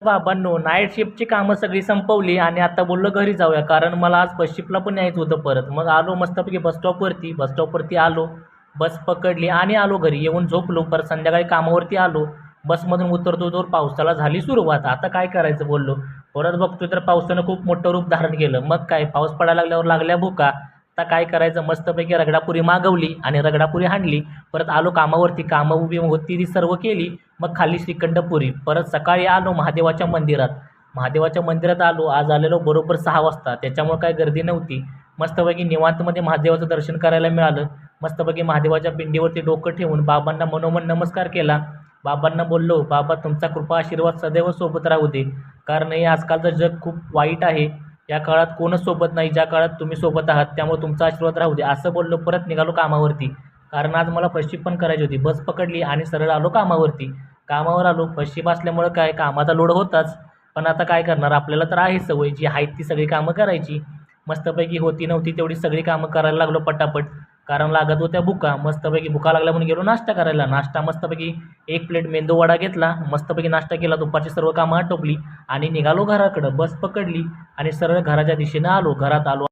बाबांनो, नाईट शिफ्टची कामं सगळी संपवली आणि आता बोललो घरी जाऊया, कारण मला आज फर्स्ट शिफ्टला पण यायचं होतं परत. मग आलो मस्तपैकी बस स्टॉपवरती आलो, बस पकडली आणि आलो घरी. येऊन झोपलो. परत संध्याकाळी कामावरती आलो. बसमधून उतरतो तर पावसाला झाली सुरुवात. आता काय करायचं बोललो. परत बघतोय तर पावसानं खूप मोठं रूप धारण केलं. मग काय, पाऊस पडायला लागल्यावर लागल्या भुका. आता काय करायचं, मस्तपैकी रगडापुरी मागवली आणि रगडापुरी हाणली. परत आलो कामावरती. कामं उभी होती ती सर्व केली. मग खाल्ली श्रीखंड पुरी. परत सकाळी आलो महादेवाच्या मंदिरात. महादेवाच्या मंदिरात आलो. आज आलेलो बरोबर 6 वाजता. त्याच्यामुळे काय गर्दी नव्हती. मस्तपैकी निवांतमध्ये महादेवाचं दर्शन करायला मिळालं. मस्तपैकी महादेवाच्या पिंडीवरती डोकं ठेवून बाबांना मनोमन नमस्कार केला. बाबांना बोललो, बाबा तुमचा कृपा आशीर्वाद सदैव सोबत राहू दे. कारण हे आजकालचं जग खूप वाईट आहे. या काळात कोणच सोबत नाही, ज्या काळात तुम्ही सोबत आहात. त्यामुळे तुमचा आशीर्वाद राहू दे असं बोललो. परत निघालो कामावरती. कारण आज मला फर्स्ट शिफ्ट पण करायची होती. बस पकडली आणि सरळ आलो कामावरती. कामावर आलो. फर्स्ट शिफ्ट असल्यामुळं काय कामाचा लोड होताच. पण आता काय करणार, आपल्याला तर आहे सवय, जी आहेत ती सगळी कामं करायची. मस्तपैकी होती नव्हती तेवढी सगळी कामं करायला लागलो पटापट. कारण लागत होत्या भुका. मस्तपैकी भुका लागल्या म्हणून गेलो नाश्ता करायला. नाश्ता मस्तपैकी 1 प्लेट मेंदू वडा घेतला. मस्तपैकी नाश्ता केला. दुपारची सर्व कामं आटोपली आणि निघालो घराकडं. बस पकडली आणि सरळ घराच्या दिशेनं आलो. घरात आलो.